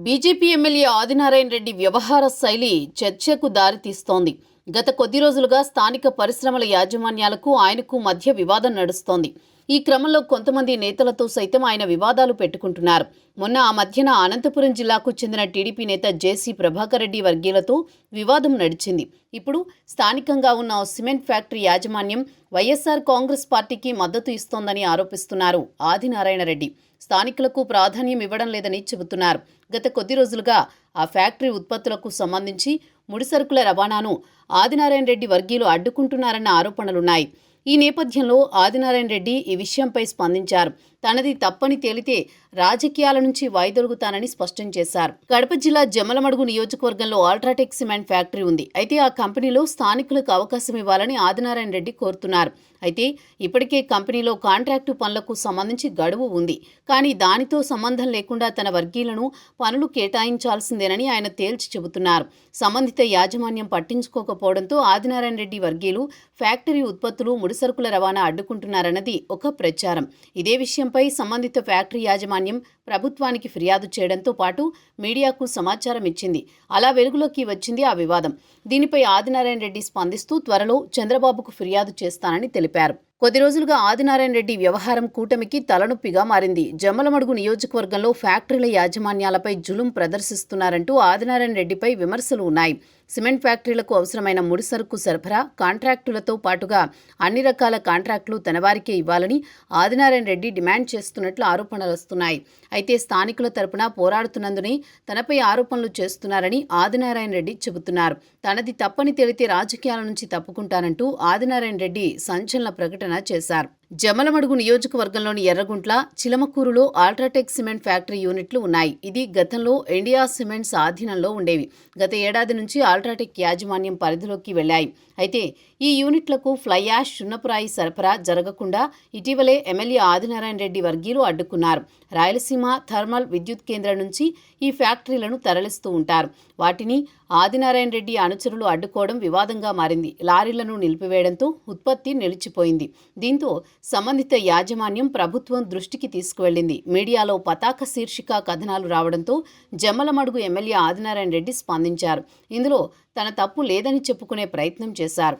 BJP MLA Adinarayana Reddy వ్యవహార శైలి చర్చకు దారితీస్తోంది. గత కొద్ది రోజులుగా స్థానిక పరిశ్రమల యాజమాన్యాలకు ఆయనకు మధ్య వివాదం నడుస్తోంది. ఈ క్రమంలో కొంతమంది నేతలతో సైతం ఆయన వివాదాలు పెట్టుకుంటున్నారు. మొన్న ఆ మధ్యన అనంతపురం జిల్లాకు చెందిన టీడీపీ నేత జేసీ ప్రభాకర్ రెడ్డి వర్గీయులతో వివాదం నడిచింది. ఇప్పుడు స్థానికంగా ఉన్న సిమెంట్ ఫ్యాక్టరీ యాజమాన్యం వైఎస్ఆర్ కాంగ్రెస్ పార్టీకి మద్దతు ఇస్తోందని ఆరోపిస్తున్నారు ఆదినారాయణ రెడ్డి. స్థానికులకు ప్రాధాన్యం ఇవ్వడం లేదని చెబుతున్నారు. గత కొద్ది రోజులుగా ఆ ఫ్యాక్టరీ ఉత్పత్తులకు సంబంధించి ముడిసరుకుల రవాణాను ఆదినారాయణ రెడ్డి వర్గీయులు అడ్డుకుంటున్నారన్న ఆరోపణలున్నాయి. ఈ నేపథ్యంలో ఆదినారాయణ రెడ్డి ఈ విషయంపై స్పందించారు. తనది తప్పని తేలితే రాజకీయాల నుంచి వైదొలుగుతానని స్పష్టం చేశారు. కడప జిల్లా జమ్మలమడుగు నియోజకవర్గంలో అల్ట్రాటెక్ సిమెంట్ ఫ్యాక్టరీ ఉంది. అయితే ఆ కంపెనీలో స్థానికులకు అవకాశం ఇవ్వాలని ఆదినారాయణ రెడ్డి కోరుతున్నారు. అయితే ఇప్పటికే కంపెనీలో కాంట్రాక్టు పనులకు సంబంధించి గడువు ఉంది. కానీ దానితో సంబంధం లేకుండా తన వర్గీయులను పనులు కేటాయించాల్సిందేనని ఆయన తేల్చి చెబుతున్నారు. సంబంధిత యాజమాన్యం పట్టించుకోకపోవడంతో ఆదినారాయణ రెడ్డి వర్గీయులు ఫ్యాక్టరీ ఉత్పత్తులు ముడిసరుకుల రవాణా అడ్డుకుంటున్నారన్నది ఒక ప్రచారం. ఇదే విషయంపై సంబంధిత ఫ్యాక్టరీ యాజమాన్యం ప్రభుత్వానికి ఫిర్యాదు చేయడంతో పాటు మీడియాకు సమాచారం ఇచ్చింది. అలా వెలుగులోకి వచ్చింది ఆ వివాదం. దీనిపై ఆదినారాయణ రెడ్డి స్పందిస్తూ త్వరలో చంద్రబాబుకు ఫిర్యాదు చేస్తానని తెలిపారు. కొద్ది రోజులుగా ఆదినారాయణ రెడ్డి వ్యవహారం కూటమికి తలనొప్పిగా మారింది. జమ్మలమడుగు నియోజకవర్గంలో ఫ్యాక్టరీల యాజమాన్యాలపై జులుం ప్రదర్శిస్తున్నారంటూ ఆదినారాయణ రెడ్డిపై విమర్శలు ఉన్నాయి. సిమెంట్ ఫ్యాక్టరీలకు అవసరమైన ముడిసరుకు సరఫరా కాంట్రాక్టులతో పాటుగా అన్ని రకాల కాంట్రాక్టులు తనవారికే ఇవ్వాలని ఆదినారాయణ రెడ్డి డిమాండ్ చేస్తున్నట్లు ఆరోపణలు వస్తున్నాయి. అయితే స్థానికుల తరపున పోరాడుతున్నందునే తనపై ఆరోపణలు చేస్తున్నారని ఆదినారాయణ రెడ్డి చెబుతున్నారు. తనది తప్పని తేలితే రాజకీయాల నుంచి తప్పుకుంటానంటూ ఆదినారాయణ రెడ్డి సంచలన ప్రకటన చేశారు. జమ్మలమడుగు నియోజకవర్గంలోని ఎర్రగుంట్ల, చిలమకూరులో అల్ట్రాటెక్ సిమెంట్ ఫ్యాక్టరీ యూనిట్లు ఉన్నాయి. ఇది గతంలో ఇండియా సిమెంట్స్ ఆధీనంలో ఉండేవి. గత ఏడాది నుంచి అల్ట్రాటెక్ యాజమాన్యం పరిధిలోకి వెళ్లాయి. అయితే ఈ యూనిట్లకు ఫ్లై యాష్, సున్నపురాయి సరఫరా జరగకుండా ఇటీవలే ఎమ్మెల్యే ఆదినారాయణ రెడ్డి వర్గీయులు అడ్డుకున్నారు. రాయలసీమ థర్మల్ విద్యుత్ కేంద్రం నుంచి ఈ ఫ్యాక్టరీలను తరలిస్తూ ఉంటారు. వాటిని ఆదినారాయణ రెడ్డి అనుచరులు అడ్డుకోవడం వివాదంగా మారింది. లారీలను నిలిపివేయడంతో ఉత్పత్తి నిలిచిపోయింది. దీంతో సంబంధిత యాజమాన్యం ప్రభుత్వం దృష్టికి తీసుకువెళ్లింది. మీడియాలో పతాక శీర్షిక కథనాలు రావడంతో జమ్మలమడుగు ఎమ్మెల్యే ఆదినారాయణ రెడ్డి స్పందించారు. ఇందులో తన తప్పు లేదని చెప్పుకునే ప్రయత్నం చేశారు.